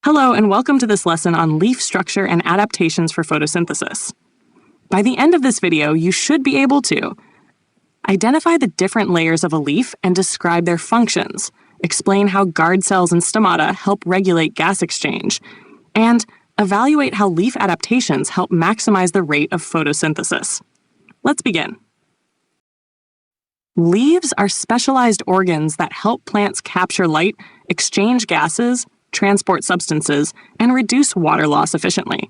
Hello, and welcome to this lesson on leaf structure and adaptations for photosynthesis. By the end of this video, you should be able to identify the different layers of a leaf and describe their functions, explain how guard cells and stomata help regulate gas exchange, and evaluate how leaf adaptations help maximize the rate of photosynthesis. Let's begin. Leaves are specialized organs that help plants capture light, exchange gases, transport substances, and reduce water loss efficiently.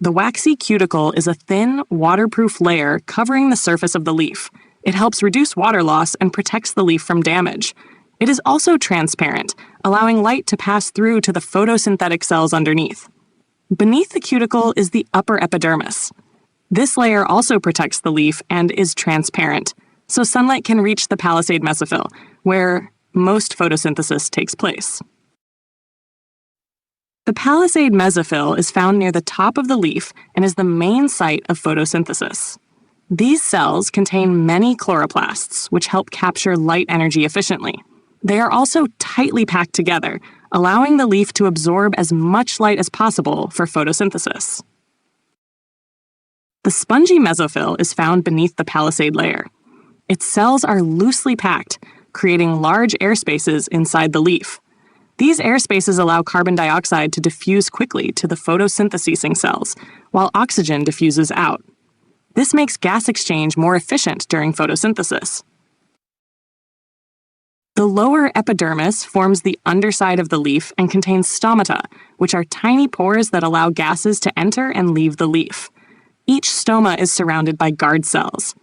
The waxy cuticle is a thin, waterproof layer covering the surface of the leaf. It helps reduce water loss and protects the leaf from damage. It is also transparent, allowing light to pass through to the photosynthetic cells underneath. Beneath the cuticle is the upper epidermis. This layer also protects the leaf and is transparent, so sunlight can reach the palisade mesophyll, where most photosynthesis takes place. The palisade mesophyll is found near the top of the leaf and is the main site of photosynthesis. These cells contain many chloroplasts, which help capture light energy efficiently. They are also tightly packed together, allowing the leaf to absorb as much light as possible for photosynthesis. The spongy mesophyll is found beneath the palisade layer. Its cells are loosely packed, creating large air spaces inside the leaf. These air spaces allow carbon dioxide to diffuse quickly to the photosynthesizing cells, while oxygen diffuses out. This makes gas exchange more efficient during photosynthesis. The lower epidermis forms the underside of the leaf and contains stomata, which are tiny pores that allow gases to enter and leave the leaf. Each stoma is surrounded by guard cells.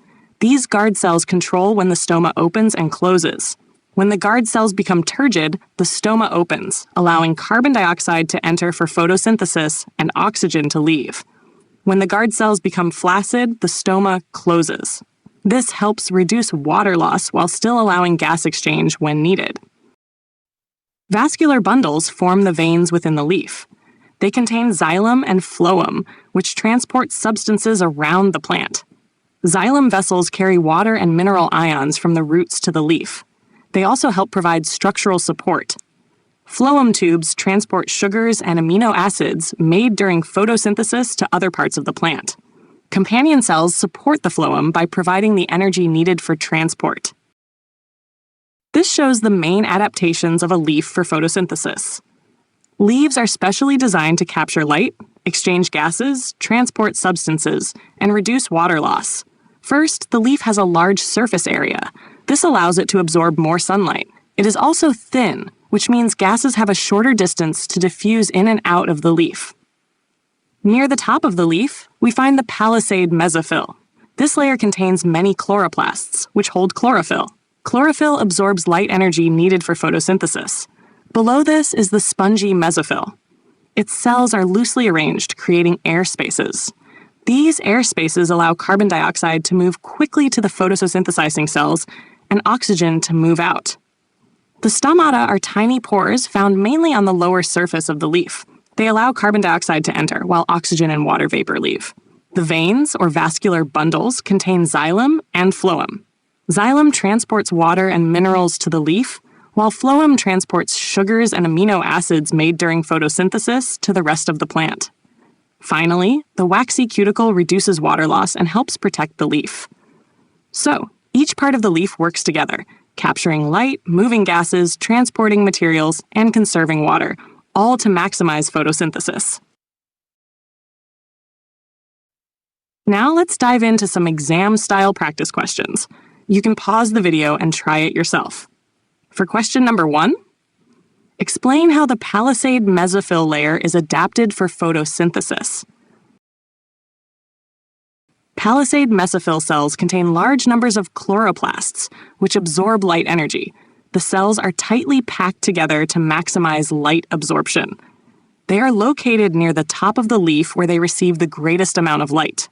These guard cells control when the stoma opens and closes. When the guard cells become turgid, the stoma opens, allowing carbon dioxide to enter for photosynthesis and oxygen to leave. When the guard cells become flaccid, the stoma closes. This helps reduce water loss while still allowing gas exchange when needed. Vascular bundles form the veins within the leaf. They contain xylem and phloem, which transport substances around the plant. Xylem vessels carry water and mineral ions from the roots to the leaf. They also help provide structural support. Phloem tubes transport sugars and amino acids made during photosynthesis to other parts of the plant. Companion cells support the phloem by providing the energy needed for transport. This shows the main adaptations of a leaf for photosynthesis. Leaves are specially designed to capture light, exchange gases, transport substances, and reduce water loss. First, the leaf has a large surface area. This allows it to absorb more sunlight. It is also thin, which means gases have a shorter distance to diffuse in and out of the leaf. Near the top of the leaf, we find the palisade mesophyll. This layer contains many chloroplasts, which hold chlorophyll. Chlorophyll absorbs light energy needed for photosynthesis. Below this is the spongy mesophyll. Its cells are loosely arranged, creating air spaces. These air spaces allow carbon dioxide to move quickly to the photosynthesizing cells and oxygen to move out. The stomata are tiny pores found mainly on the lower surface of the leaf. They allow carbon dioxide to enter, while oxygen and water vapor leave. The veins, or vascular bundles, contain xylem and phloem. Xylem transports water and minerals to the leaf, while phloem transports sugars and amino acids made during photosynthesis to the rest of the plant. Finally, the waxy cuticle reduces water loss and helps protect the leaf. So, each part of the leaf works together, capturing light, moving gases, transporting materials, and conserving water, all to maximize photosynthesis. Now let's dive into some exam-style practice questions. You can pause the video and try it yourself. For question number 1, explain how the palisade mesophyll layer is adapted for photosynthesis. Palisade mesophyll cells contain large numbers of chloroplasts, which absorb light energy. The cells are tightly packed together to maximize light absorption. They are located near the top of the leaf where they receive the greatest amount of light.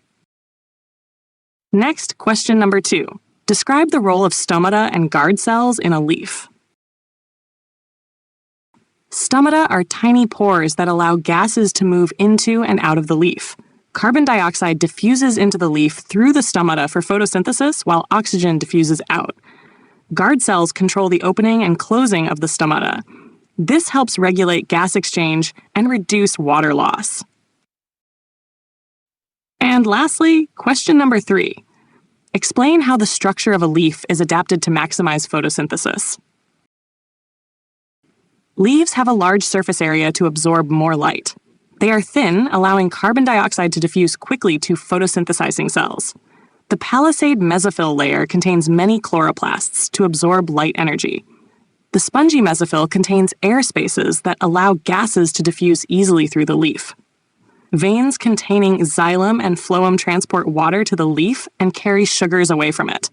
Next, question number 2. Describe the role of stomata and guard cells in a leaf. Stomata are tiny pores that allow gases to move into and out of the leaf. Carbon dioxide diffuses into the leaf through the stomata for photosynthesis while oxygen diffuses out. Guard cells control the opening and closing of the stomata. This helps regulate gas exchange and reduce water loss. And lastly, question number 3. Explain how the structure of a leaf is adapted to maximize photosynthesis. Leaves have a large surface area to absorb more light. They are thin, allowing carbon dioxide to diffuse quickly to photosynthesizing cells. The palisade mesophyll layer contains many chloroplasts to absorb light energy. The spongy mesophyll contains air spaces that allow gases to diffuse easily through the leaf. Veins containing xylem and phloem transport water to the leaf and carry sugars away from it.